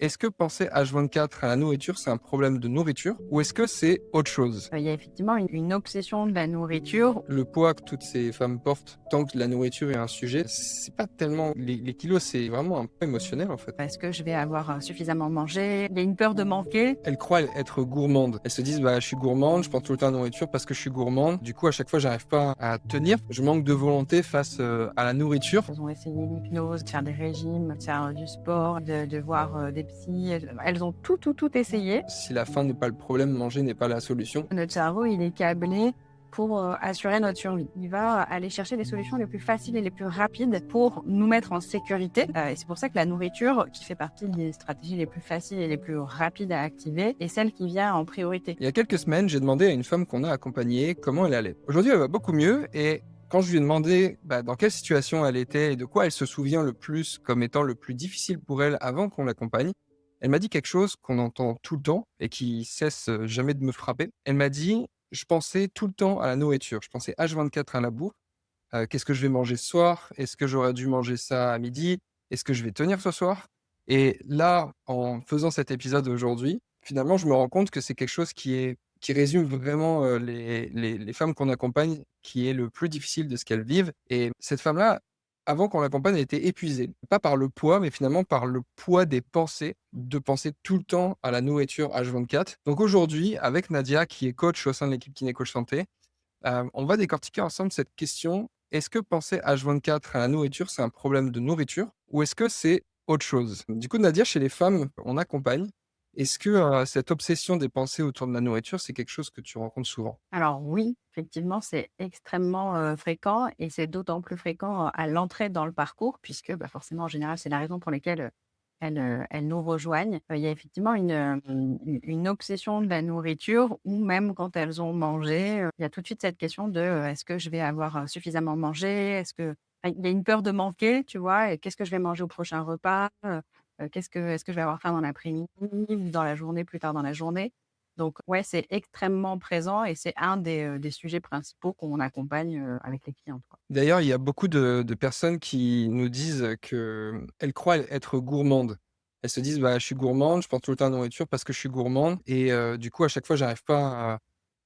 Est-ce que penser H24 à la nourriture, c'est un problème de nourriture ou est-ce que c'est autre chose? Il y a effectivement une obsession de la nourriture. Le poids que toutes ces femmes portent, tant que la nourriture est un sujet, c'est pas tellement les kilos, c'est vraiment un peu émotionnel en fait. Est-ce que je vais avoir suffisamment mangé? Il y a une peur de manquer. Elles croient être gourmandes. Elles se disent, bah, je suis gourmande, je pense tout le temps à la nourriture parce que je suis gourmande. Du coup, à chaque fois, j'arrive pas à tenir. Je manque de volonté face à la nourriture. Elles ont essayé l'hypnose, de faire des régimes, de faire du sport, de voir des psys. Elles ont tout essayé. Si la faim n'est pas le problème, manger n'est pas la solution. Notre cerveau, il est câblé pour assurer notre survie. Il va aller chercher les solutions les plus faciles et les plus rapides pour nous mettre en sécurité. Et c'est pour ça que la nourriture, qui fait partie des stratégies les plus faciles et les plus rapides à activer, est celle qui vient en priorité. Il y a quelques semaines, j'ai demandé à une femme qu'on a accompagnée comment elle allait. Aujourd'hui, elle va beaucoup mieux et quand je lui ai demandé dans quelle situation elle était et de quoi elle se souvient le plus comme étant le plus difficile pour elle avant qu'on l'accompagne, elle m'a dit quelque chose qu'on entend tout le temps et qui cesse jamais de me frapper. Elle m'a dit, je pensais tout le temps à la nourriture, je pensais H24 à la bouffe. Qu'est-ce que je vais manger ce soir? Est-ce que j'aurais dû manger ça à midi? Est-ce que je vais tenir ce soir? Et là, en faisant cet épisode aujourd'hui, finalement, je me rends compte que c'est quelque chose qui résume vraiment, les femmes qu'on accompagne, qui est le plus difficile de ce qu'elles vivent. Et cette femme-là, avant qu'on l'accompagne, elle était épuisée. Pas par le poids, mais finalement par le poids des pensées, de penser tout le temps à la nourriture H24. Donc aujourd'hui, avec Nadia, qui est coach au sein de l'équipe Kiné Coach Santé, on va décortiquer ensemble cette question. Est-ce que penser H24 à la nourriture, c'est un problème de nourriture ou est-ce que c'est autre chose? Du coup, Nadia, chez les femmes on accompagne, est-ce que, cette obsession des pensées autour de la nourriture, c'est quelque chose que tu rencontres souvent? Alors oui, effectivement, c'est extrêmement fréquent et c'est d'autant plus fréquent à l'entrée dans le parcours puisque forcément, en général, c'est la raison pour laquelle elles nous rejoignent. Il y a effectivement une obsession de la nourriture ou même quand elles ont mangé, il y a tout de suite cette question de est-ce que je vais avoir suffisamment mangé? Il y a une peur de manquer, tu vois? Et qu'est-ce que je vais manger au prochain repas? Est-ce que je vais avoir faim dans l'après-midi ou dans la journée, plus tard dans la journée? Donc ouais, c'est extrêmement présent et c'est un des sujets principaux qu'on accompagne, avec les clientes, quoi. D'ailleurs, il y a beaucoup de personnes qui nous disent qu'elles croient être gourmandes. Elles se disent: «Bah, je suis gourmande, je pense tout le temps à la nourriture parce que je suis gourmande» et du coup, à chaque fois, j'arrive pas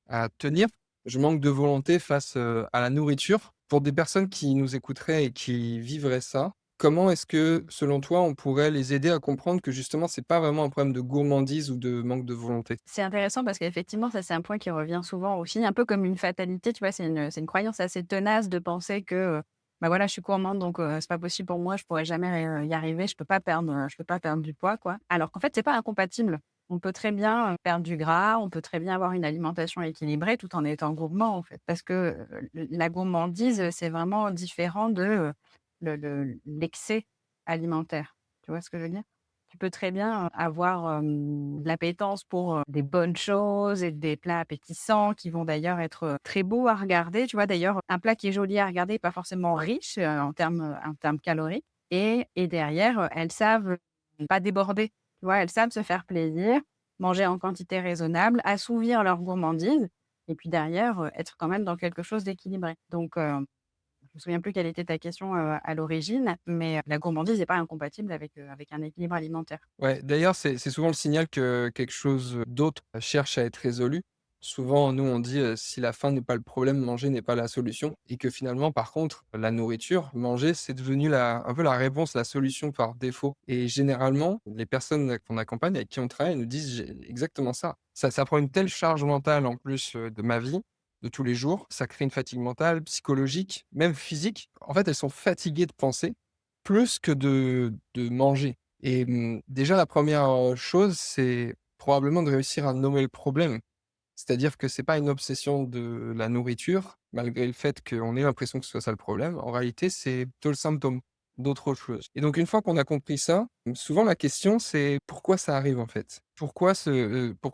à tenir. Je manque de volonté face, à la nourriture. Pour des personnes qui nous écouteraient et qui vivraient ça, comment est-ce que, selon toi, on pourrait les aider à comprendre que justement, c'est pas vraiment un problème de gourmandise ou de manque de volonté? C'est intéressant parce qu'effectivement, ça, c'est un point qui revient souvent aussi, un peu comme une fatalité, tu vois? C'est une croyance assez tenace de penser que, voilà, je suis gourmande donc c'est pas possible pour moi, je pourrais jamais, y arriver, je peux pas perdre du poids, quoi. Alors qu'en fait, c'est pas incompatible. On peut très bien, perdre du gras, on peut très bien avoir une alimentation équilibrée tout en étant gourmand, en fait. Parce que, la gourmandise, c'est vraiment différent de, l'excès alimentaire. Tu vois ce que je veux dire? Tu peux très bien, avoir, de l'appétence pour, des bonnes choses et des plats appétissants qui vont d'ailleurs être, très beaux à regarder, tu vois? D'ailleurs, un plat qui est joli à regarder est pas forcément riche, en termes caloriques et derrière, elles savent, pas déborder, tu vois? Elles savent se faire plaisir, manger en quantité raisonnable, assouvir leur gourmandise et puis derrière, être quand même dans quelque chose d'équilibré. Donc je me souviens plus quelle était ta question, à l'origine, mais la gourmandise n'est pas incompatible avec un équilibre alimentaire. Ouais, d'ailleurs, c'est souvent le signal que quelque chose d'autre cherche à être résolu. Souvent, nous, on dit, si la faim n'est pas le problème, manger n'est pas la solution et que finalement, par contre, la nourriture, manger, c'est devenu un peu la réponse, la solution par défaut et généralement, les personnes qu'on accompagne, avec qui on travaille, nous disent exactement ça. Ça prend une telle charge mentale en plus, de ma vie, de tous les jours. Ça crée une fatigue mentale, psychologique, même physique. En fait, elles sont fatiguées de penser plus que de manger. Et déjà la première chose, c'est probablement de réussir à nommer le problème. C'est-à-dire que c'est pas une obsession de la nourriture, malgré le fait qu'on ait l'impression que ce soit ça le problème. En réalité, c'est plutôt le symptôme d'autre chose. Et donc une fois qu'on a compris ça, souvent la question c'est: «Pourquoi ça arrive en fait?» Pourquoi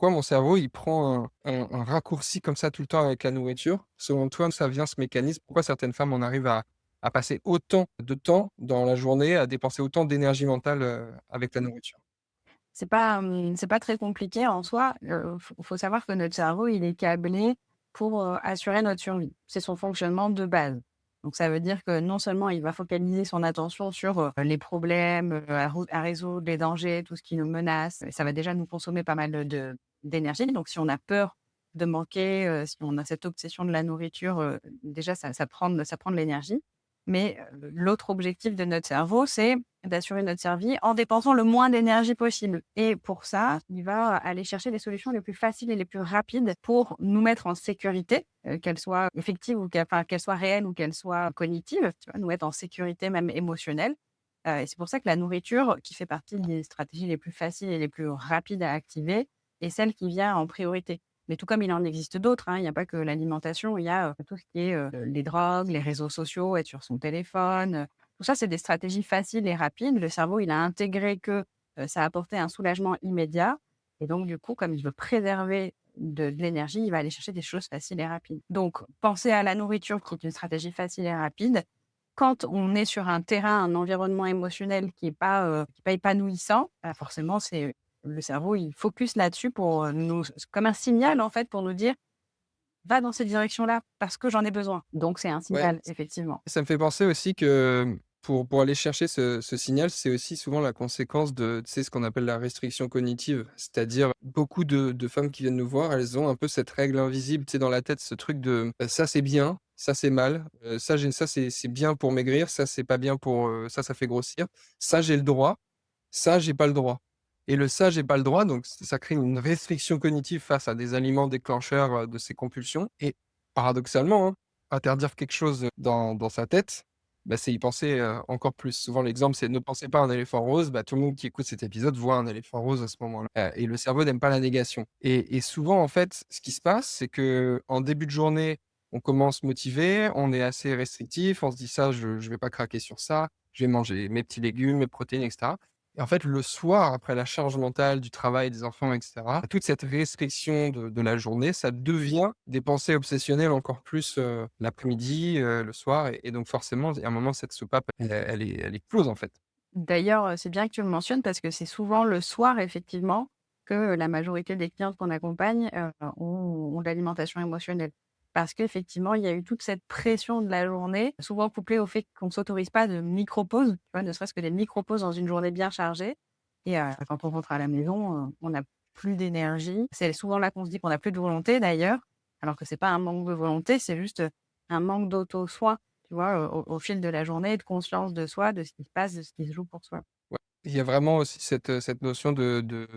mon cerveau il prend un raccourci comme ça tout le temps avec la nourriture? Selon toi, d'où ça vient ce mécanisme? Pourquoi certaines femmes en arrivent à passer autant de temps dans la journée, à dépenser autant d'énergie mentale, avec la nourriture? C'est pas très compliqué en soi. Faut savoir que notre cerveau, il est câblé pour, assurer notre survie. C'est son fonctionnement de base. Donc ça veut dire que non seulement il va focaliser son attention sur, les problèmes, à résoudre, les dangers, tout ce qui nous menace, et ça va déjà nous consommer pas mal d'énergie. Donc si on a peur de manquer, si on a cette obsession de la nourriture, déjà ça prend de l'énergie. Mais, l'autre objectif de notre cerveau, c'est d'assurer notre survie en dépensant le moins d'énergie possible, et pour ça, il va aller chercher les solutions les plus faciles et les plus rapides pour nous mettre en sécurité, qu'elles soient effectives ou qu'elles soient réelles ou qu'elles soient cognitives, tu vois? Nous mettre en sécurité même émotionnelle, et c'est pour ça que la nourriture, qui fait partie des stratégies les plus faciles et les plus rapides à activer, est celle qui vient en priorité. Mais tout comme il en existe d'autres, hein, il n'y a pas que l'alimentation, il y a, tout ce qui est, les drogues, les réseaux sociaux, être sur son téléphone, tout ça, c'est des stratégies faciles et rapides. Le cerveau, il a intégré que, ça apportait un soulagement immédiat, et donc du coup, comme il veut préserver de l'énergie, il va aller chercher des choses faciles et rapides. Donc penser à la nourriture qui est une stratégie facile et rapide, quand on est sur un terrain, un environnement émotionnel qui est pas épanouissant, bah, forcément, c'est le cerveau, il focus là-dessus pour, nous comme un signal, en fait, pour nous dire: «Va dans cette direction-là parce que j'en ai besoin». Donc c'est un Ouais, signal, effectivement. ça me fait penser aussi que, pour aller chercher ce signal, c'est aussi souvent la conséquence de, tu sais, ce qu'on appelle la restriction cognitive. C'est-à-dire, beaucoup de femmes qui viennent nous voir, elles ont un peu cette règle invisible, tu sais, dans la tête, ce truc de, «Ça c'est bien, ça c'est mal, ça c'est bien pour maigrir, ça c'est pas bien pour, ça fait grossir, ça j'ai le droit, ça j'ai pas le droit». Et le «ça j'ai pas le droit», donc ça crée une restriction cognitive face à des aliments déclencheurs, de ces compulsions. Et paradoxalement, hein, interdire quelque chose dans sa tête, bah, c'est y penser, encore plus. Souvent l'exemple, c'est: «Ne pensez pas à un éléphant rose», bah, tout le monde qui écoute cet épisode voit un éléphant rose à ce moment-là, et le cerveau n'aime pas la négation. Et souvent, en fait, ce qui se passe, c'est qu'en début de journée, on commence motivé, on est assez restrictif, on se dit: «Ça, je vais pas craquer sur ça, je vais manger mes petits légumes, mes protéines et cetera». Et en fait, le soir, après la charge mentale du travail, des enfants et cetera, toute cette restriction de la journée, ça devient des pensées obsessionnelles encore plus, l'après-midi, le soir. Et donc forcément, il y a un moment, cette soupape, elle explose, en fait. D'ailleurs, c'est bien que tu le mentionnes parce que c'est souvent le soir, effectivement, que la majorité des clientes qu'on accompagne, ont de l'alimentation émotionnelle. Parce qu'effectivement, il y a eu toute cette pression de la journée, souvent couplée au fait qu'on ne s'autorise pas de micro-pauses, tu vois? Ne serait-ce que des micro-pauses dans une journée bien chargée, et quand on rentre à la maison, on n'a plus d'énergie. C'est souvent là qu'on se dit qu'on n'a plus de volonté d'ailleurs, alors que c'est pas un manque de volonté, c'est juste, un manque d'auto-soin. Tu vois, au fil de la journée, de conscience de soi, de ce qui se passe, de ce qui se joue pour soi. Ouais, il y a vraiment aussi cette notion de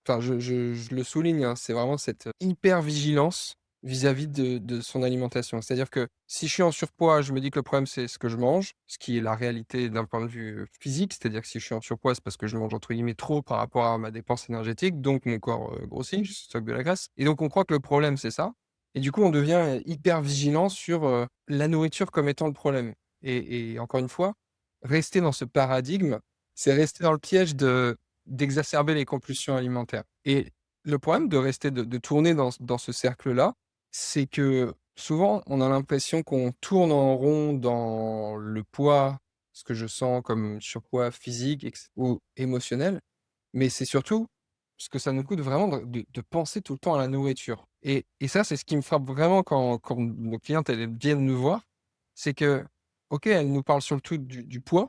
enfin, je le souligne, hein, c'est vraiment cette hyper-vigilance vis-à-vis de son alimentation. C'est-à-dire que si je suis en surpoids, je me dis que le problème, c'est ce que je mange, ce qui est la réalité d'un point de vue, physique. C'est-à-dire que si je suis en surpoids, c'est parce que je mange, entre guillemets, «trop» par rapport à ma dépense énergétique, donc mon corps, grossit, je stocke de la graisse, et donc on croit que le problème, c'est ça, et du coup, on devient hyper vigilant sur, la nourriture comme étant le problème. Et encore une fois, rester dans ce paradigme, c'est rester dans le piège d'exacerber les compulsions alimentaires. Et le problème de rester de tourner dans ce cercle-là, c'est que souvent, on a l'impression qu'on tourne en rond dans le poids, ce que je sens comme surpoids physique ou émotionnel, mais c'est surtout ce que ça nous coûte vraiment de penser tout le temps à la nourriture. Et ça, c'est ce qui me frappe vraiment quand nos clientes, elles viennent nous voir, c'est que, OK, elles nous parlent surtout du poids,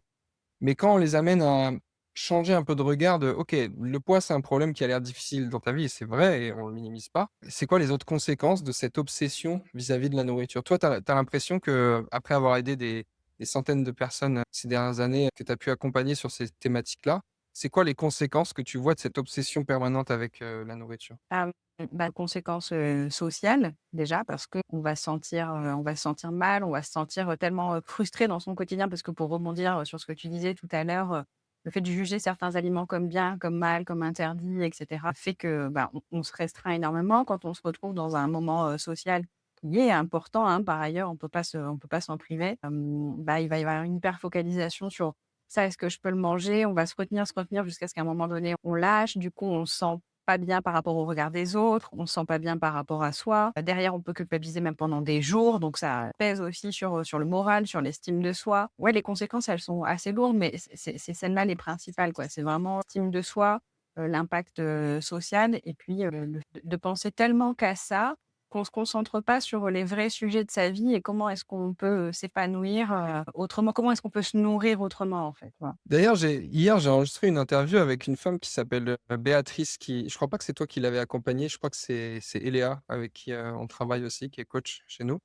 mais quand on les amène à changer un peu de regard de: «OK, le poids, c'est un problème qui a l'air difficile dans ta vie», et c'est vrai, et on le minimise pas. C'est quoi les autres conséquences de cette obsession vis-à-vis de la nourriture? Toi, tu as l'impression qu'après avoir aidé des centaines de personnes, ces dernières années, que tu as pu accompagner sur ces thématiques-là, c'est quoi les conséquences que tu vois de cette obsession permanente avec, la nourriture? Ah, bah, conséquences, sociales, déjà, parce qu'on va on va se sentir mal, on va se sentir, tellement, frustré dans son quotidien, parce que pour rebondir, sur ce que tu disais tout à l'heure, le fait de juger certains aliments comme bien, comme mal, comme interdits et cetera, fait que, bah, on se restreint énormément quand on se retrouve dans un moment, social qui est important, hein, par ailleurs, on peut pas s'en priver. Bah, il va y avoir une hyper focalisation sur: «Ça, est-ce que je peux le manger?» On va se retenir jusqu'à ce qu'à un moment donné, on lâche. Du coup, on se sent pas bien par rapport au regard des autres, on se sent pas bien par rapport à soi. Derrière, on peut culpabiliser même pendant des jours, donc ça pèse aussi sur le moral, sur l'estime de soi. Ouais, les conséquences, elles sont assez lourdes, mais c'est celles-là les principales, quoi. C'est vraiment l'estime de soi, l'impact, social, et puis, le de penser tellement qu'à ça, qu'on se concentre pas sur les vrais sujets de sa vie et comment est-ce qu'on peut, s'épanouir, autrement? Comment est-ce qu'on peut se nourrir autrement, en fait? Voilà. D'ailleurs, hier, j'ai enregistré une interview avec une femme qui s'appelle, Béatrice qui je crois pas que c'est toi qui l'avais accompagnée, je crois que c'est Eléa avec qui, on travaille aussi, qui est coach chez nous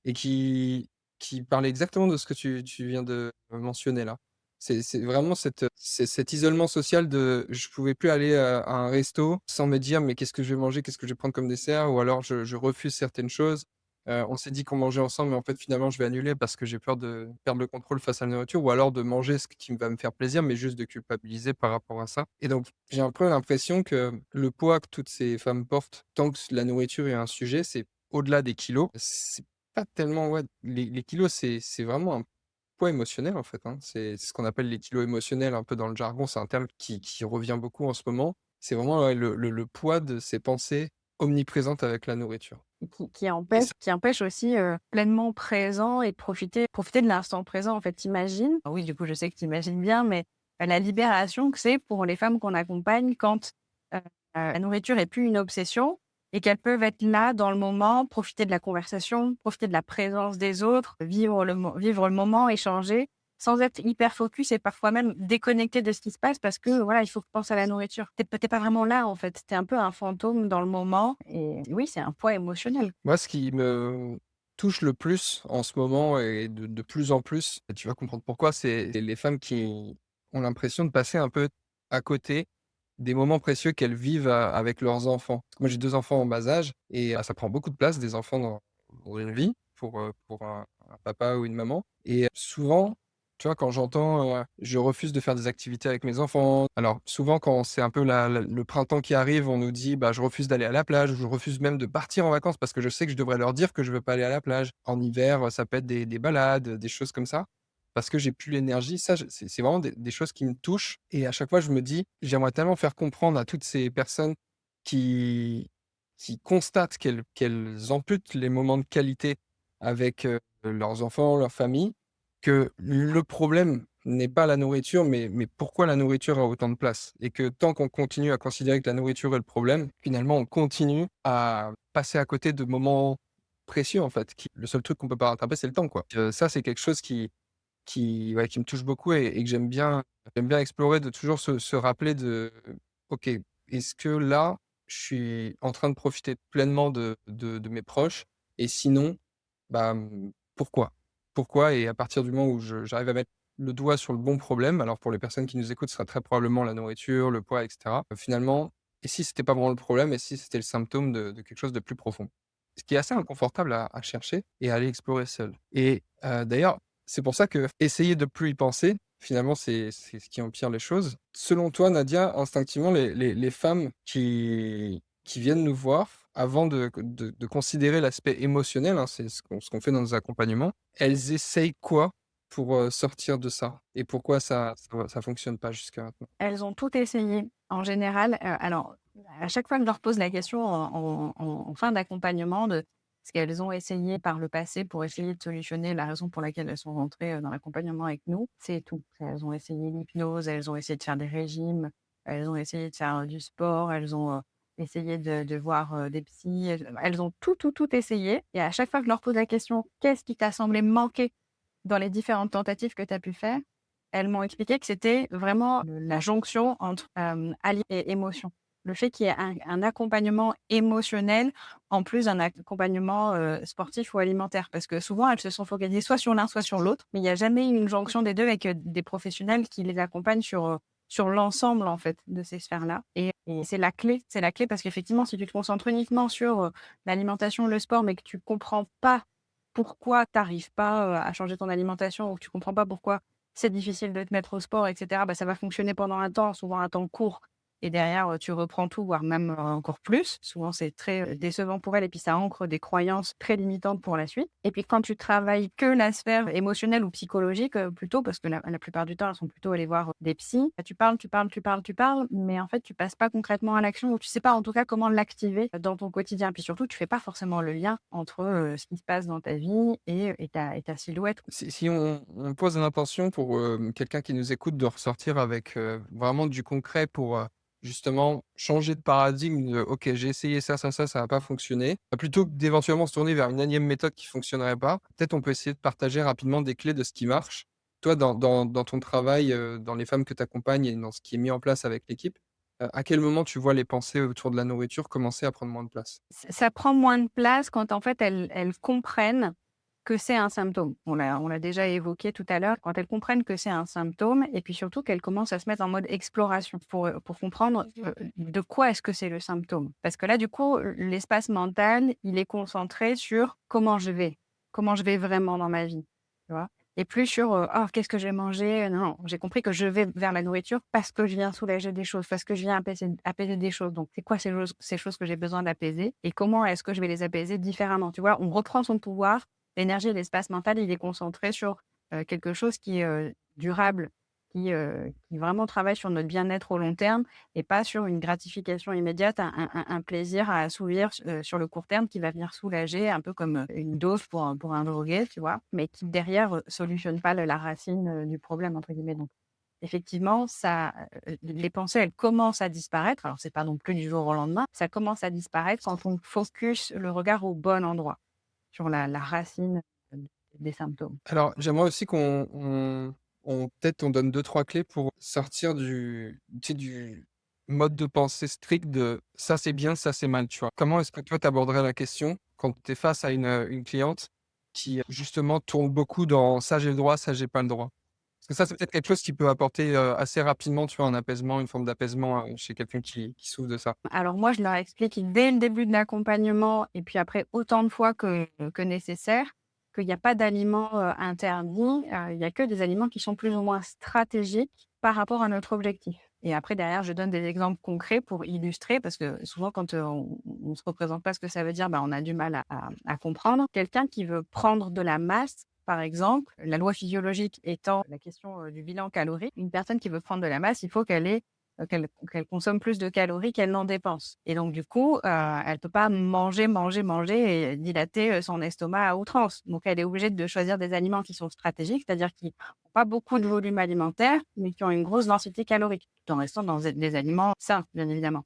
et qui parlait exactement de ce que tu viens de mentionner là. C'est vraiment cet isolement social de je pouvais plus aller, à un resto sans me dire: «Mais qu'est-ce que je vais manger? Qu'est-ce que je vais prendre comme dessert?» ou alors je refuse certaines choses. On s'est dit qu'on mangeait ensemble, mais en fait, finalement, je vais annuler parce que j'ai peur de perdre le contrôle face à la nourriture ou alors de manger ce qui va me faire plaisir, mais juste de culpabiliser par rapport à ça et donc j'ai un peu l'impression que le poids que toutes ces femmes portent, tant que la nourriture est un sujet, c'est au-delà des kilos. C'est pas tellement, ouais, les kilos, c'est vraiment un poids émotionnel, en fait, hein. C'est ce qu'on appelle les kilos émotionnels un peu dans le jargon, c'est un terme qui revient beaucoup en ce moment. C'est vraiment, ouais, le poids de ces pensées omniprésentes avec la nourriture Qui et empêche ça qui empêche aussi, pleinement présent et de profiter de l'instant présent, en fait. Tu oui, du coup, je sais que tu imagines bien, mais, la libération que c'est pour les femmes qu'on accompagne quand, la nourriture est plus une obsession et qu'elles peuvent être là dans le moment, profiter de la conversation, profiter de la présence des autres, vivre le moment, échanger, sans être hyper focus et parfois même déconnecté de ce qui se passe parce que, voilà, il faut que tu penses à la nourriture. Tu es pas vraiment là, en fait. Tu es un peu un fantôme dans le moment et oui, c'est un poids émotionnel. moi, ce qui me touche le plus en ce moment et de plus en plus, et tu vas comprendre pourquoi, c'est les femmes qui ont l'impression de passer un peu à côté des moments précieux qu'elles vivent avec leurs enfants. Moi, j'ai 2 enfants en bas âge et ça prend beaucoup de place, des enfants dans une vie pour un papa ou une maman et souvent, tu vois, quand j'entends, «Je refuse de faire des activités avec mes enfants». Alors souvent, quand c'est un peu le printemps qui arrive, on nous dit: «Bah, je refuse d'aller à la plage» ou «Je refuse même de partir en vacances parce que je sais que je devrais leur dire que je veux pas aller à la plage». En hiver, ça peut être des balades, des choses comme ça. Parce que j'ai plus l'énergie, ça je c'est vraiment des choses qui me touchent et à chaque fois je me dis: «J'aimerais tellement faire comprendre à toutes ces personnes qui qui constatent qu'elles amputent les moments de qualité avec, leurs enfants, leur famille, que le problème n'est pas la nourriture, mais pourquoi la nourriture a autant de place et que tant qu'on continue à considérer que la nourriture est le problème, finalement on continue à passer à côté de moments précieux en fait, qui le seul truc qu'on peut pas rattraper c'est le temps quoi». Ça c'est quelque chose ouais, qui me touche beaucoup et que j'aime bien explorer, de toujours se rappeler de: «OK, est-ce que là, je suis en train de profiter pleinement de mes proches? Et sinon, bah, pourquoi? Pourquoi?» et à partir du moment où j'arrive à mettre le doigt sur le bon problème, alors pour les personnes qui nous écoutent, ce sera très probablement la nourriture, le poids et cetera. Finalement, et si c'était pas vraiment le problème et si c'était le symptôme de quelque chose de plus profond? Ce qui est assez inconfortable à chercher et à aller explorer seul et d'ailleurs, c'est pour ça que essayer de plus y penser, finalement, c'est ce qui empire les choses. Selon toi, Nadia, instinctivement, les femmes qui viennent nous voir, avant de considérer l'aspect émotionnel, hein, c'est ce qu'on fait dans nos accompagnements, elles essayent quoi pour, sortir de ça? Et pourquoi ça fonctionne pas jusqu'à maintenant? Elles ont tout essayé. En général, alors, à chaque fois que je leur pose la question en fin d'accompagnement de ce qu'elles ont essayé par le passé pour essayer de solutionner la raison pour laquelle elles sont rentrées, dans l'accompagnement avec nous, c'est tout. Elles ont essayé l'hypnose, elles ont essayé de faire des régimes, elles ont essayé de faire, du sport, elles ont, essayé de voir, des psys, elles ont tout, tout, tout essayé et à chaque fois que je leur pose la question: «Qu'est-ce qui t'a semblé manquer dans les différentes tentatives que tu as pu faire?» Elles m'ont expliqué que c'était vraiment la jonction entre, aliment et émotion. Le fait qu'il y ait un accompagnement émotionnel en plus d'un accompagnement, sportif ou alimentaire. Parce que souvent, elles se sont focalisées soit sur l'un, soit sur l'autre, mais il y a jamais eu une jonction des 2 avec, des professionnels qui les accompagnent sur l'ensemble, en fait, de ces sphères-là et c'est la clé. C'est la clé parce qu'effectivement, si tu te concentres uniquement sur, l'alimentation, le sport, mais que tu comprends pas pourquoi tu arrives pas, à changer ton alimentation ou que tu comprends pas pourquoi c'est difficile de te mettre au sport et cetera, bah, ça va fonctionner pendant un temps, souvent un temps court et derrière, tu reprends tout, voire même, encore plus. Souvent, c'est très, décevant pour elle et puis ça ancre des croyances très limitantes pour la suite et puis quand tu travailles que la sphère émotionnelle ou psychologique, plutôt parce que la plupart du temps, elles sont plutôt allées voir, des psys. Bah, tu parles, tu parles, tu parles, tu parles, mais en fait, tu passes pas concrètement à l'action ou tu sais pas, en tout cas, comment l'activer dans ton quotidien. Puis surtout, tu fais pas forcément le lien entre, ce qui se passe dans ta vie et ta silhouette. Si on pose une intention pour, quelqu'un qui nous écoute de ressortir avec, vraiment du concret pour, justement changer de paradigme de: «OK, j'ai essayé ça, ça, ça n'a pas fonctionné», plutôt que d'éventuellement se tourner vers une énième méthode qui fonctionnerait pas, peut-être on peut essayer de partager rapidement des clés de ce qui marche. Toi, dans ton travail, dans les femmes que tu accompagnes et dans ce qui est mis en place avec l'équipe, à quel moment tu vois les pensées autour de la nourriture commencer à prendre moins de place? Ça prend moins de place quand en fait elles comprennent que c'est un symptôme. On l'a déjà évoqué tout à l'heure, quand elles comprennent que c'est un symptôme et puis surtout qu'elles commencent à se mettre en mode exploration pour comprendre, de quoi est-ce que c'est le symptôme? Parce que là, du coup, l'espace mental, il est concentré sur comment je vais vraiment dans ma vie, tu vois? Et plus sur, «Oh, qu'est-ce que j'ai mangé?» Non, non, j'ai compris que je vais vers la nourriture parce que je viens soulager des choses, parce que je viens apaiser des choses. Donc c'est quoi ces choses que j'ai besoin d'apaiser et comment est-ce que je vais les apaiser différemment? Tu vois? On reprend son pouvoir. L'énergie et l'espace mental, il est concentré sur, quelque chose qui est, durable, qui vraiment travaille sur notre bien-être au long terme et pas sur une gratification immédiate, un plaisir à assouvir sur le court terme qui va venir soulager un peu comme, une dose pour un drogué, tu vois? Mais qui derrière, solutionne pas le la «racine», du problème entre guillemets donc effectivement ça, les pensées, elles commencent à disparaître. Alors c'est pas non plus du jour au lendemain, ça commence à disparaître quand on focus le regard au bon endroit. Sur la racine, des symptômes. Alors, j'aimerais aussi qu'on peut-être on donne deux trois clés pour sortir du tu sais, du mode de pensée strict de: «Ça, c'est bien, ça, c'est mal», tu vois? Comment est-ce que toi, tu aborderais la question quand tu es face à une cliente qui, justement, tourne beaucoup dans: «Ça, j'ai le droit, ça, j'ai pas le droit»? Parce que ça, c'est peut-être quelque chose qui peut apporter, assez rapidement, tu vois, un apaisement, une forme d'apaisement, chez quelqu'un qui souffre de ça. Alors moi, je leur explique dès le début de l'accompagnement et puis après autant de fois que nécessaire, qu'il y a pas d'aliments, interdits, il y a que des aliments qui sont plus ou moins stratégiques par rapport à notre objectif. Et après derrière, je donne des exemples concrets pour illustrer parce que souvent quand, on se représente pas ce que ça veut dire, bah, on a du mal à comprendre. Quelqu'un qui veut prendre de la masse, par exemple, la loi physiologique étant la question, du bilan calorique, une personne qui veut prendre de la masse, il faut qu'elle ait qu'elle consomme plus de calories qu'elle n'en dépense et donc du coup, elle peut pas manger, manger, manger et dilater, son estomac à outrance. Donc elle est obligée de choisir des aliments qui sont stratégiques, c'est-à-dire qui ont pas beaucoup de volume alimentaire, mais qui ont une grosse densité calorique, tout en restant dans des aliments sains, bien évidemment.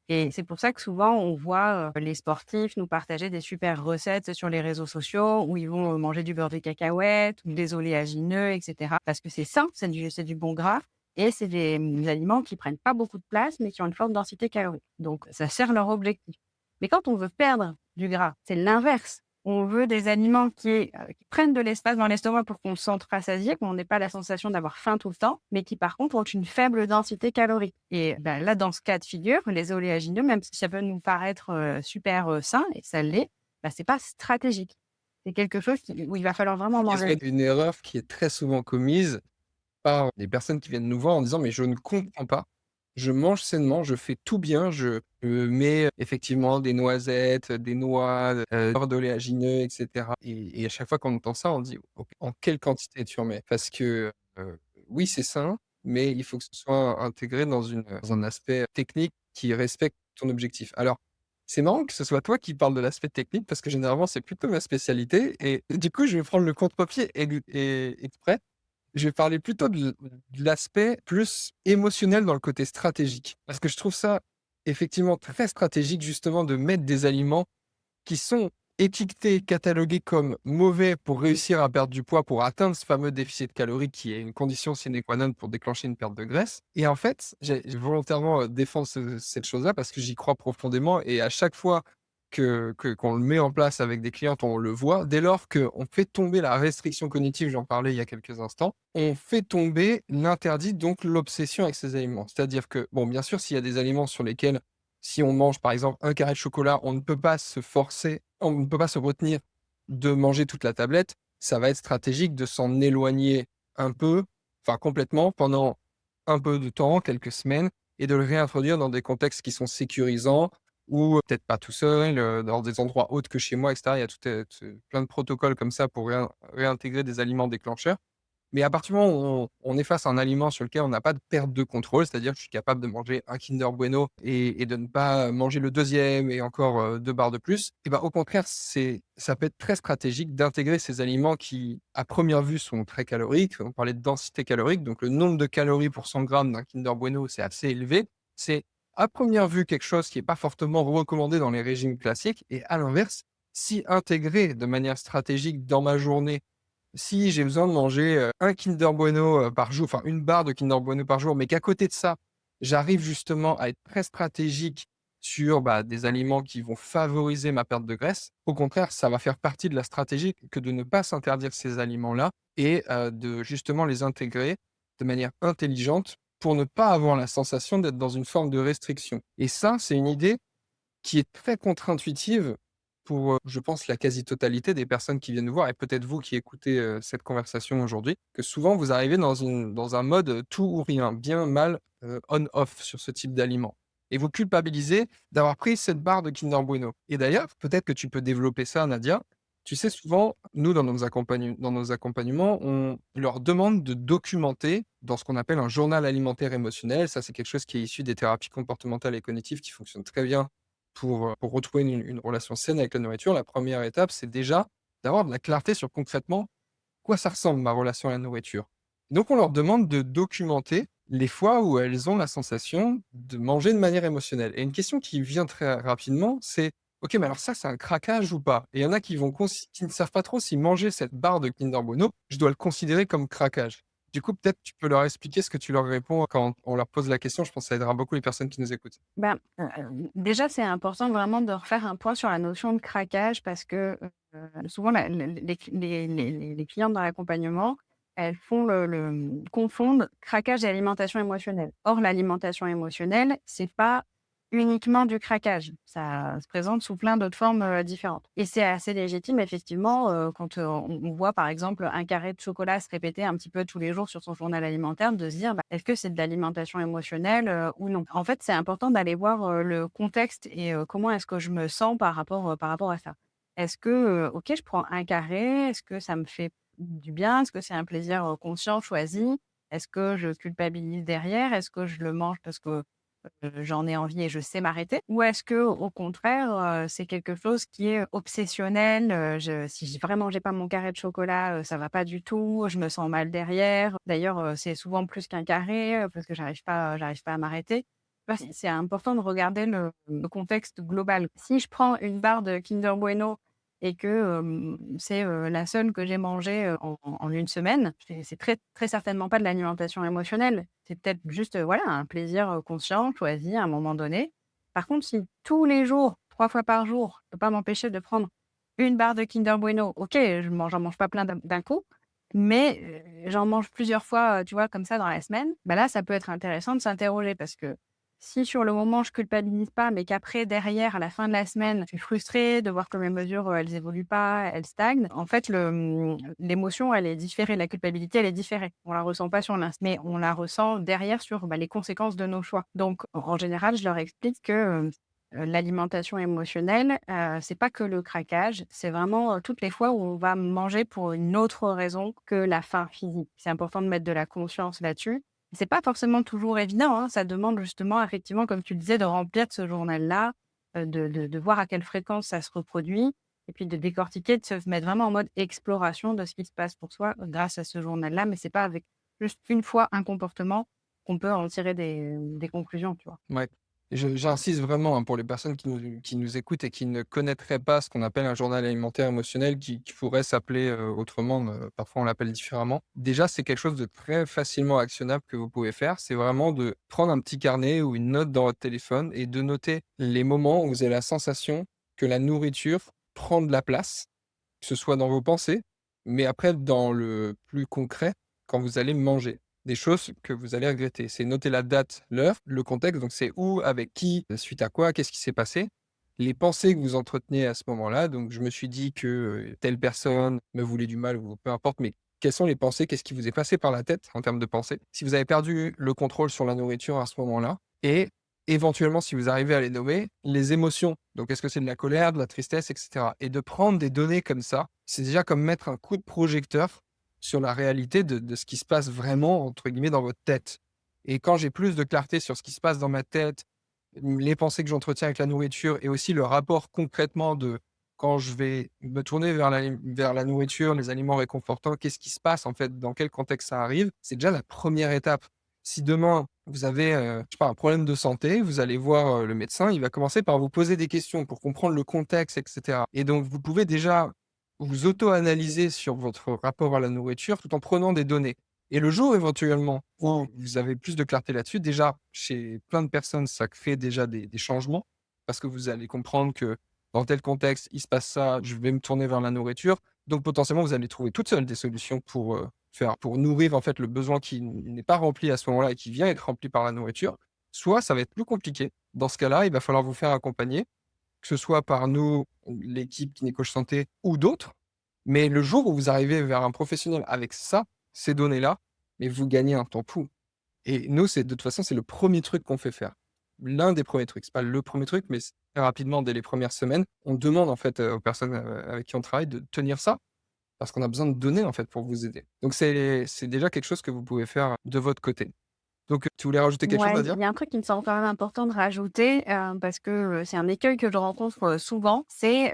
Et c'est pour ça que souvent on voit, les sportifs nous partager des super recettes sur les réseaux sociaux où ils vont, manger du beurre de cacahuète ou des oléagineux et cetera. Parce que c'est sain, c'est du bon gras et c'est des, aliments qui prennent pas beaucoup de place, mais qui ont une forte densité calorique. Donc ça sert leur objectif. Mais quand on veut perdre du gras, c'est l'inverse. On veut des aliments qui prennent de l'espace dans l'estomac pour qu'on se sente rassasié, qu'on n'ait pas la sensation d'avoir faim tout le temps, mais qui par contre ont une faible densité calorique. Et bah, là, dans ce cas de figure, les oléagineux, même si ça peut nous paraître, super, sain et ça l'est, bah, c'est pas stratégique. C'est quelque chose où il va falloir vraiment Il y a manger. peut-être une erreur qui est très souvent commise par des personnes qui viennent nous voir en disant: «Mais je ne comprends pas. Je mange sainement, je fais tout bien, je mets effectivement des noisettes, des noix, beurre d'oléagineux et cetera» et à chaque fois qu'on entend ça, on dit: «OK, en quelle quantité tu en mets?» parce que, oui, c'est sain, mais il faut que ce soit intégré dans un aspect technique qui respecte ton objectif. Alors, c'est marrant que ce soit toi qui parles de l'aspect technique parce que généralement, c'est plutôt ma spécialité et du coup, je vais prendre le contre-pied exprès. Je vais parler plutôt de l'aspect plus émotionnel dans le côté stratégique. Parce que je trouve ça effectivement très stratégique justement de mettre des aliments qui sont étiquetés, catalogués comme mauvais pour réussir à perdre du poids, pour atteindre ce fameux déficit calorique qui est une condition sine qua non pour déclencher une perte de graisse. Et en fait, j'ai volontairement défendre cette chose-là parce que j'y crois profondément et à chaque fois qu'on le met en place avec des clientes, on le voit. Dès lors qu'on fait tomber la restriction cognitive, j'en parlais il y a quelques instants, on fait tomber l'interdit, donc l'obsession avec ces aliments. C'est-à-dire que, bon, bien sûr, s'il y a des aliments sur lesquels si on mange, par exemple, un carré de chocolat, on ne peut pas se forcer, on ne peut pas se retenir de manger toute la tablette. Ça va être stratégique de s'en éloigner un peu, enfin complètement, pendant un peu de temps, quelques semaines et de le réintroduire dans des contextes qui sont sécurisants ou peut-être pas tout seul, dans des endroits autres que chez moi et cetera. Il y a plein de protocoles comme ça pour réintégrer des aliments déclencheurs. Mais à partir du moment où on est face à un aliment sur lequel on n'a pas de perte de contrôle, c'est-à-dire que je suis capable de manger un Kinder Bueno et de ne pas manger le deuxième et encore, 2 barres de plus et ben, au contraire, ça peut être très stratégique d'intégrer ces aliments qui, à première vue, sont très caloriques. On parlait de densité calorique, donc le nombre de calories pour 100 grammes d'un Kinder Bueno, c'est assez élevé. C'est à première vue quelque chose qui est pas fortement recommandé dans les régimes classiques et à l'inverse, si intégré de manière stratégique dans ma journée, si j'ai besoin de manger, 1 Kinder Bueno, par jour, enfin une barre de Kinder Bueno par jour, mais qu'à côté de ça, j'arrive justement à être très stratégique sur, des aliments qui vont favoriser ma perte de graisse. Au contraire, ça va faire partie de la stratégie que de ne pas s'interdire ces aliments-là et de justement les intégrer de manière intelligente pour ne pas avoir la sensation d'être dans une forme de restriction. Et ça, c'est une idée qui est très contre-intuitive pour, je pense, la quasi-totalité des personnes qui viennent nous voir et peut-être vous qui écoutez, cette conversation aujourd'hui, que souvent vous arrivez dans un mode, tout ou rien, bien, mal, on-off sur ce type d'aliments et vous culpabilisez d'avoir pris cette barre de Kinder Bueno et d'ailleurs, peut-être que tu peux développer ça, Nadia. Tu sais, souvent, nous, dans nos accompagnements, on leur demande de documenter dans ce qu'on appelle un journal alimentaire émotionnel. Ça, c'est quelque chose qui est issu des thérapies comportementales et cognitives qui fonctionne très bien pour retrouver une relation saine avec la nourriture. La première étape, c'est déjà d'avoir de la clarté sur concrètement quoi ça ressemble ma relation à la nourriture. Donc on leur demande de documenter les fois où elles ont la sensation de manger de manière émotionnelle. Et une question qui vient très rapidement, c'est: «OK, mais alors ça, c'est un craquage ou pas?» Et il y en a qui ne savent pas trop si manger cette barre de Kinder Bueno, je dois le considérer comme craquage. Du coup, peut-être tu peux leur expliquer ce que tu leur réponds quand on leur pose la question. Je pense que ça aidera beaucoup les personnes qui nous écoutent. Ben, déjà, c'est important vraiment de refaire un point sur la notion de craquage parce que, souvent les clientes dans l'accompagnement, elles font confondent craquage et alimentation émotionnelle. Or, l'alimentation émotionnelle, c'est pas uniquement du craquage. Ça se présente sous plein d'autres formes, différentes et c'est assez légitime effectivement, quand, on voit par exemple un carré de chocolat se répéter un petit peu tous les jours sur son journal alimentaire, de se dire: «Bah, est-ce que c'est de l'alimentation émotionnelle, ou non?» En fait, c'est important d'aller voir, le contexte et comment est-ce que je me sens par rapport à ça. Est-ce que, OK, je prends un carré, est-ce que ça me fait du bien? Est-ce que c'est un plaisir, conscient, choisi? Est-ce que je culpabilise derrière? Est-ce que je le mange parce que j'en ai envie et je sais m'arrêter? Ou est-ce que au contraire, c'est quelque chose qui est obsessionnel, je si j vraiment j'ai pas mon carré de chocolat, ça va pas du tout, je me sens mal derrière. D'ailleurs, c'est souvent plus qu'un carré, parce que j'arrive pas à m'arrêter. Bah, c'est important de regarder le contexte global. Si je prends une barre de Kinder Bueno et que, c'est, la seule que j'ai mangée, en 1 semaine, c'est très certainement pas de l'alimentation émotionnelle. C'est peut-être juste, voilà, un plaisir, conscient, choisi à un moment donné. Par contre, si tous les jours, 3 fois par jour, je peux pas m'empêcher de prendre une barre de Kinder Bueno, OK, j'en mange pas plein d'un coup, mais, j'en mange plusieurs fois, tu vois, comme ça dans la semaine, bah, là, ça peut être intéressant de s'interroger parce que si sur le moment je culpabilise pas, mais qu'après derrière, à la fin de la semaine, je suis frustrée de voir que mes mesures, elles évoluent pas, elles stagnent. En fait, l'émotion, elle est différée, la culpabilité, elle est différée. On la ressent pas sur l'instant, mais on la ressent derrière sur, bah, les conséquences de nos choix. Donc en général, je leur explique que, l'alimentation émotionnelle, c'est pas que le craquage, c'est vraiment, toutes les fois où on va manger pour une autre raison que la faim physique. C'est important de mettre de la conscience là-dessus. C'est pas forcément toujours évident, hein. Ça demande justement, effectivement, comme tu le disais, de remplir ce journal-là, de voir à quelle fréquence ça se reproduit et puis de décortiquer, de se mettre vraiment en mode exploration de ce qui se passe pour soi grâce à ce journal-là. Mais c'est pas avec juste une fois un comportement qu'on peut en tirer des conclusions, tu vois? Ouais. J'insiste vraiment, hein, pour les personnes qui nous écoutent et qui ne connaîtraient pas ce qu'on appelle un journal alimentaire émotionnel qui pourrait s'appeler, autrement, parfois on l'appelle différemment. Déjà, c'est quelque chose de très facilement actionnable que vous pouvez faire. C'est vraiment de prendre un petit carnet ou une note dans votre téléphone et de noter les moments où vous avez la sensation que la nourriture prend de la place, que ce soit dans vos pensées, mais après dans le plus concret, quand vous allez manger. Des choses que vous allez regretter. C'est noter la date, l'heure, le contexte, donc c'est où, avec qui, suite à quoi, qu'est-ce qui s'est passé. Les pensées que vous entretenez à ce moment-là, donc je me suis dit que, telle personne me voulait du mal ou peu importe, mais quelles sont les pensées? Qu'est-ce qui vous est passé par la tête en termes de pensées? Si vous avez perdu le contrôle sur la nourriture à ce moment-là et éventuellement, si vous arrivez à les nommer, les émotions. Donc est-ce que c'est de la colère, de la tristesse et cetera? Et de prendre des données comme ça, c'est déjà comme mettre un coup de projecteur sur la réalité de ce qui se passe vraiment, entre guillemets, «dans votre tête» et quand j'ai plus de clarté sur ce qui se passe dans ma tête, les pensées que j'entretiens avec la nourriture et aussi le rapport concrètement de quand je vais me tourner vers la nourriture, les aliments réconfortants, qu'est-ce qui se passe, en fait? Dans quel contexte ça arrive? C'est déjà la première étape. Si demain, vous avez, je sais pas, un problème de santé, vous allez voir, le médecin, il va commencer par vous poser des questions pour comprendre le contexte et cetera et donc vous pouvez déjà vous auto-analyser sur votre rapport à la nourriture tout en prenant des données et le jour éventuellement où vous avez plus de clarté là-dessus, déjà chez plein de personnes, ça crée déjà des changements parce que vous allez comprendre que dans tel contexte, il se passe ça, je vais me tourner vers la nourriture donc potentiellement, vous allez trouver toute seule des solutions pour nourrir, en fait, le besoin qui n'est pas rempli à ce moment-là et qui vient être rempli par la nourriture. Soit ça va être plus compliqué. Dans ce cas-là, il va falloir vous faire accompagner, que ce soit par nous, l'équipe Kiné Coach Santé ou d'autres. Mais le jour où vous arrivez vers un professionnel avec ça, ces données-là, mais vous gagnez un temps fou. Et nous, c'est de toute façon, c'est le premier truc qu'on fait faire. L'un des premiers trucs. C'est pas le premier truc, mais très rapidement, dès les premières semaines, on demande en fait, aux personnes, avec qui on travaille de tenir ça, parce qu'on a besoin de données en fait pour vous aider. Donc c'est déjà quelque chose que vous pouvez faire de votre côté. Donc, tu voulais rajouter quelque chose, Ouais, Nadia? il y a un truc qui me semble quand même important de rajouter, parce que, c'est un écueil que je rencontre, souvent, c'est,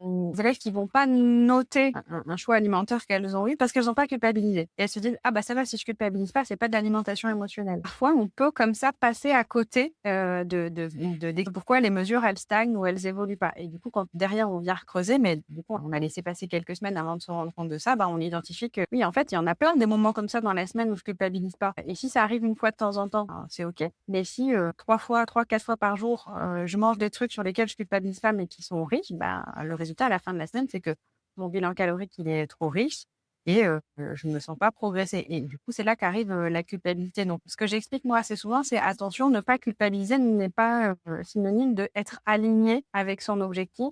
les élèves qui vont pas noter un choix alimentaire qu'elles ont eu parce qu'elles ont pas culpabilisé et elles se disent: «Ah bah ça va si je culpabilise pas, c'est pas de l'alimentation émotionnelle». Parfois, on peut comme ça passer à côté, de pourquoi les mesures elles stagnent ou elles évoluent pas et du coup, quand derrière on vient creuser, mais du coup, on a laissé passer quelques semaines avant de se rendre compte de ça, bah, on identifie que oui, en fait, il y en a plein des moments comme ça dans la semaine où je culpabilise pas et si ça arrive une fois de temps en temps, c'est OK. Mais si, 3 fois, 3-4 fois par jour, je mange des trucs sur lesquels je culpabilise pas, mais qui sont riches, bah, le résultat à la fin de la semaine, c'est que mon bilan calorique, il est trop riche et je me sens pas progresser et du coup, c'est là qu'arrive, la culpabilité. Donc ce que j'explique moi assez souvent, c'est attention, ne pas culpabiliser n'est pas, synonyme d'être aligné avec son objectif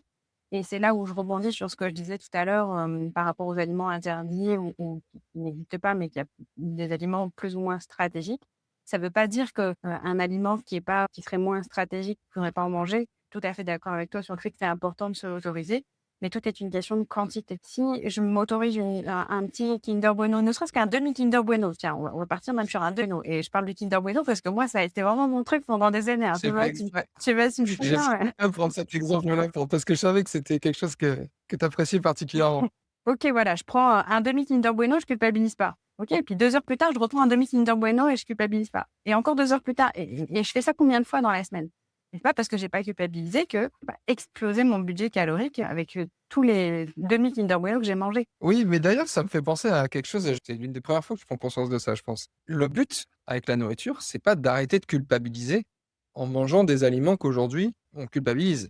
et c'est là où je rebondis sur ce que je disais tout à l'heure, par rapport aux aliments interdits ou qui n'existent pas, mais qu'il y a des aliments plus ou moins stratégiques. Ça ne veut pas dire que, un aliment qui serait moins stratégique, il ne faudrait pas en manger. Tout à fait d'accord avec toi sur le fait que c'est important de se l'autoriser, mais tout est une question de quantité. Si je m'autorise un petit Kinder Bueno, ne serait-ce qu'un demi Kinder Bueno, tiens, on va partir même sur un demi et je parle du Kinder Bueno parce que moi, ça a été vraiment mon truc pendant des années, hein. C'est fait exprès. Tu vois, tu me J'ai fait souviens, ouais. exprès de prendre cet exemple-là parce que je savais que c'était quelque chose que tu apprécies particulièrement. OK, voilà, je prends, un demi Kinder Bueno, je culpabilise pas. OK, et puis 2 heures plus tard, je reprends un demi Kinder Bueno et je culpabilise pas. Et encore 2 heures plus tard et je fais ça combien de fois dans la semaine? C'est pas parce que j'ai pas culpabilisé que va exploser mon budget calorique avec, tous les demi Kinder Bueno que j'ai mangés. Oui, mais d'ailleurs, ça me fait penser à quelque chose, c'est l'une des premières fois que je prends conscience de ça, je pense. Le but avec la nourriture, c'est pas d'arrêter de culpabiliser en mangeant des aliments qu'aujourd'hui on culpabilise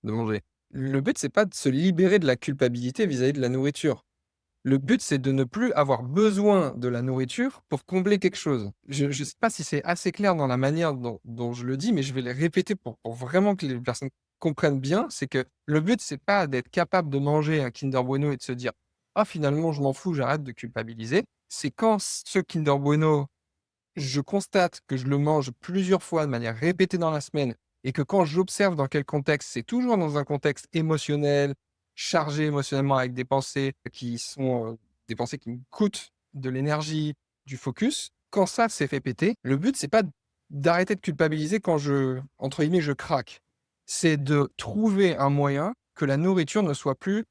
de manger. Le but, c'est pas de se libérer de la culpabilité vis-à-vis de la nourriture. Le but, c'est de ne plus avoir besoin de la nourriture pour combler quelque chose. Je ne sais pas si c'est assez clair dans la manière dont je le dis, mais je vais le répéter pour vraiment que les personnes comprennent bien. C'est que le but, c'est pas d'être capable de manger un Kinder Bueno et de se dire: «Ah finalement, je m'en fous, j'arrête de culpabiliser». C'est quand ce Kinder Bueno, je constate que je le mange plusieurs fois de manière répétée dans la semaine et que quand j'observe dans quel contexte, c'est toujours dans un contexte émotionnel, chargé émotionnellement avec des pensées qui sont, des pensées qui me coûtent de l'énergie, du focus. Quand ça s'est répété, le but c'est pas d'arrêter de culpabiliser quand entre guillemets «je craque». C'est de trouver un moyen que la nourriture ne soit plus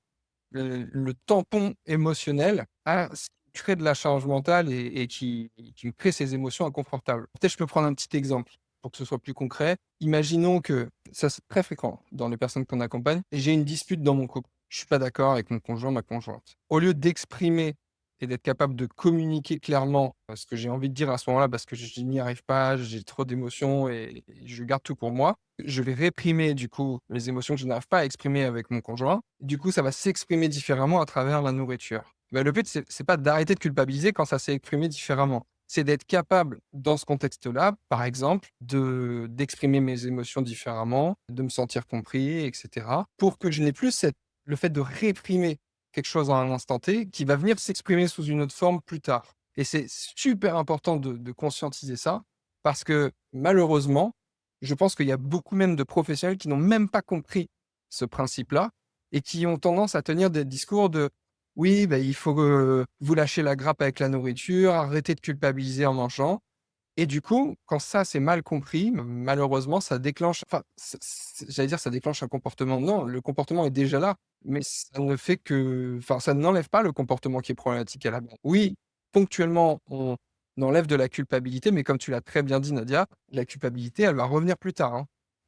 le tampon émotionnel à ce qui crée de la charge mentale et qui me crée ces émotions inconfortables. Peut-être je peux prendre un petit exemple pour que ce soit plus concret. Imaginons que ça c'est très fréquent dans les personnes qu'on accompagne et j'ai une dispute dans mon couple. Je suis pas d'accord avec mon conjoint, ma conjointe. Au lieu d'exprimer et d'être capable de communiquer clairement, ce que j'ai envie de dire à ce moment-là parce que je n'y arrive pas, j'ai trop d'émotions et je garde tout pour moi. Je vais réprimer du coup les émotions que je n'arrive pas à exprimer avec mon conjoint. Du coup, ça va s'exprimer différemment à travers la nourriture. Bah, le but, c'est pas d'arrêter de culpabiliser quand ça s'est exprimé différemment. C'est d'être capable, dans ce contexte-là, par exemple, d'exprimer mes émotions différemment, de me sentir compris, et cetera, pour que je n'ai plus le fait de réprimer quelque chose à un instant T qui va venir s'exprimer sous une autre forme plus tard. Et c'est super important de conscientiser ça parce que malheureusement, je pense qu'il y a beaucoup même de professionnels qui n'ont même pas compris ce principe-là et qui ont tendance à tenir des discours de: «Oui, bah, il faut, vous lâcher la grappe avec la nourriture, arrêter de culpabiliser en mangeant» et du coup, quand ça, c'est mal compris, malheureusement, ça déclenche enfin, j'allais dire ça déclenche un comportement. Non, le comportement est déjà là, mais ça ne fait que enfin, ça n'enlève pas le comportement qui est problématique à la base. Oui, ponctuellement, on enlève de la culpabilité, mais comme tu l'as très bien dit, Nadia, la culpabilité, elle va revenir plus tard, hein.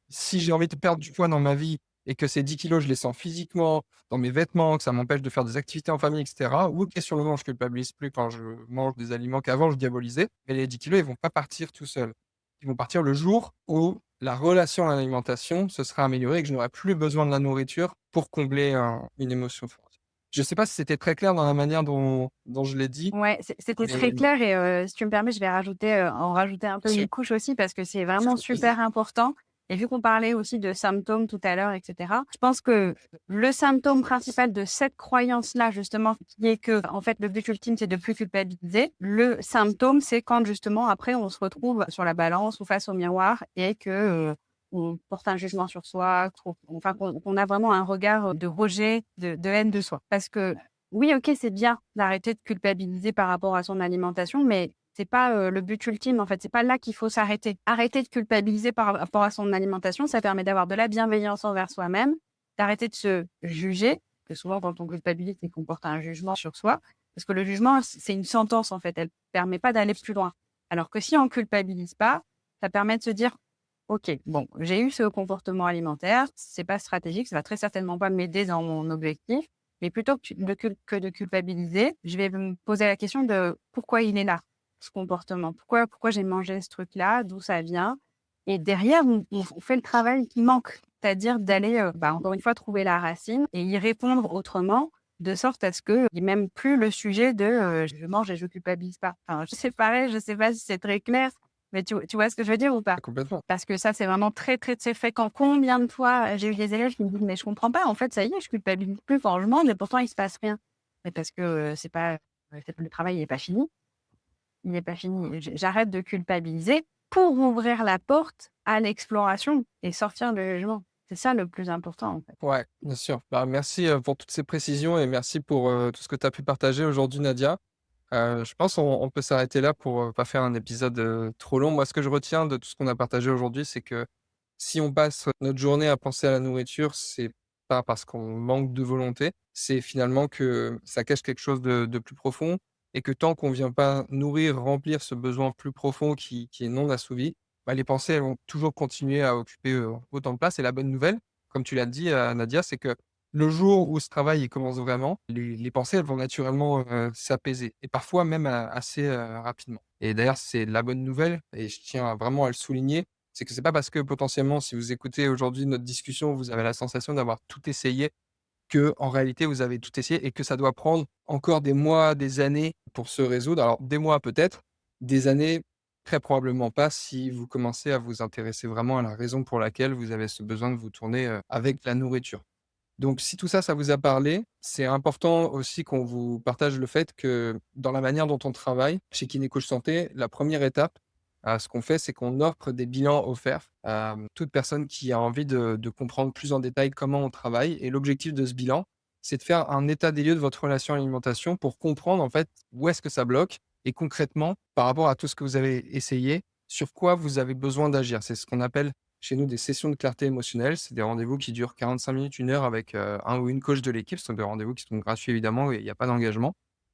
Si j'ai envie de perdre du poids dans ma vie et que ces 10 kilos, je les sens physiquement, dans mes vêtements, que ça m'empêche de faire des activités en famille et cetera, OK, sur le moment, je culpabilise plus quand je mange des aliments qu'avant je diabolisais, mais les 10 kilos, ils vont pas partir tout seuls. Ils vont partir le jour où la relation à l'alimentation se sera améliorée et que je n'aurai plus besoin de la nourriture pour combler une émotion forte. Je ne sais pas si c'était très clair dans la manière dont je l'ai dit, Ouais, c'était très mais clair et si tu me permets, je vais en rajouter un peu bien sûr, une couche aussi parce que c'est je vraiment t'en prie. super important et vu qu'on parlait aussi de symptômes tout à l'heure et cetera, je pense que le symptôme principal de cette croyance-là justement qui est que, en fait, le but ultime, c'est de plus culpabiliser. Le symptôme, c'est quand justement après on se retrouve sur la balance ou face au miroir et que, on porte un jugement sur soi, qu'on a vraiment un regard, de rejet, de haine de soi. Parce que oui, OK, c'est bien d'arrêter de culpabiliser par rapport à son alimentation, mais c'est pas, le but ultime, en fait. C'est pas là qu'il faut s'arrêter. Arrêter de culpabiliser par rapport à son alimentation, ça permet d'avoir de la bienveillance envers soi-même, d'arrêter de se juger, que souvent quand on culpabilise, c'est qu'on porte un jugement sur soi. Parce que le jugement, c'est une sentence, en fait, elle permet pas d'aller plus loin. Alors que si on culpabilise pas, ça permet de se dire: «OK, bon, j'ai eu ce comportement alimentaire, c'est pas stratégique, ça va très certainement pas m'aider dans mon objectif. Mais plutôt que de culpabiliser, je vais me poser la question de pourquoi il est là, ce comportement? Pourquoi j'ai mangé ce truc-là? D'où ça vient? Et derrière, on fait le travail qui manque, c'est-à-dire d'aller, encore une fois, trouver la racine et y répondre autrement, de sorte à ce qu'il y ait même plus le sujet de, «Je mange et je culpabilise pas». Enfin, c'est pareil, je sais pas si c'est très clair, mais tu vois ce que je veux dire ou pas? Complètement. Parce que ça, c'est vraiment très, très, très fréquent. Combien de fois, j'ai eu des élèves qui me disent: «Mais je comprends pas, en fait, ça y est, je culpabilise plus quand je mange et pourtant il se passe rien». Mais parce que, c'est le travail n'est pas fini, il n'est pas fini. J'arrête de culpabiliser pour ouvrir la porte à l'exploration et sortir du jugement. C'est ça le plus important, en fait. Ouais, bien sûr. Bah, merci, pour toutes ces précisions et merci pour, tout ce que tu as pu partager aujourd'hui, Nadia. Je pense on peut s'arrêter là pour, pas faire un épisode, trop long. Moi, ce que je retiens de tout ce qu'on a partagé aujourd'hui, c'est que si on passe notre journée à penser à la nourriture, c'est pas parce qu'on manque de volonté, c'est finalement que ça cache quelque chose de plus profond et que tant qu'on vient pas nourrir, remplir ce besoin plus profond qui est non assouvi, bah, les pensées, elles vont toujours continuer à occuper, autant de place et la bonne nouvelle, comme tu l'as dit, Nadia, c'est que le jour où ce travail, il commence vraiment, les pensées, elles vont naturellement, s'apaiser et parfois même, assez, rapidement et d'ailleurs, c'est la bonne nouvelle et je tiens vraiment à le souligner, c'est que c'est pas parce que potentiellement, si vous écoutez aujourd'hui notre discussion, vous avez la sensation d'avoir tout essayé, que en réalité vous avez tout essayé et que ça doit prendre encore des mois, des années pour se résoudre. Alors des mois peut-être, des années, très probablement pas si vous commencez à vous intéresser vraiment à la raison pour laquelle vous avez ce besoin de vous tourner, avec la nourriture. Donc si tout ça, ça vous a parlé, c'est important aussi qu'on vous partage le fait que dans la manière dont on travaille chez Kinécoach Santé, la première étape, ce qu'on fait, c'est qu'on offre des bilans offerts à toute personne qui a envie de comprendre plus en détail comment on travaille et l'objectif de ce bilan, c'est de faire un état des lieux de votre relation à l'alimentation pour comprendre en fait où est-ce que ça bloque et concrètement, par rapport à tout ce que vous avez essayé, sur quoi vous avez besoin d'agir. C'est ce qu'on appelle chez nous des sessions de clarté émotionnelle. C'est des rendez-vous qui durent 45 minutes, 1 heure avec, un ou une coach de l'équipe. Ce sont des rendez-vous qui sont gratuits évidemment et il y a pas d'engagement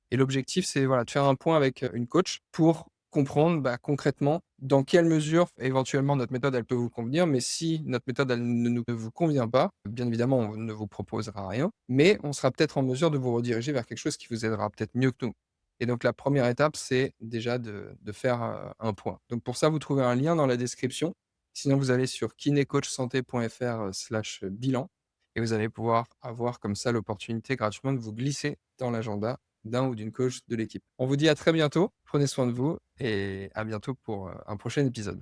et l'objectif, c'est voilà, de faire un point avec, une coach pour comprendre, bah, concrètement dans quelle mesure éventuellement notre méthode, elle peut vous convenir. Mais si notre méthode, elle ne vous convient pas, bien évidemment, on ne vous proposera rien, mais on sera peut-être en mesure de vous rediriger vers quelque chose qui vous aidera peut-être mieux que nous et donc la première étape, c'est déjà de faire, un point. Donc pour ça, vous trouvez un lien dans la description. Sinon, vous allez sur kinécoachsanté.fr/bilan et vous allez pouvoir avoir comme ça l'opportunité gratuitement de vous glisser dans l'agenda d'un ou d'une coach de l'équipe. On vous dit à très bientôt, prenez soin de vous et à bientôt pour, un prochain épisode.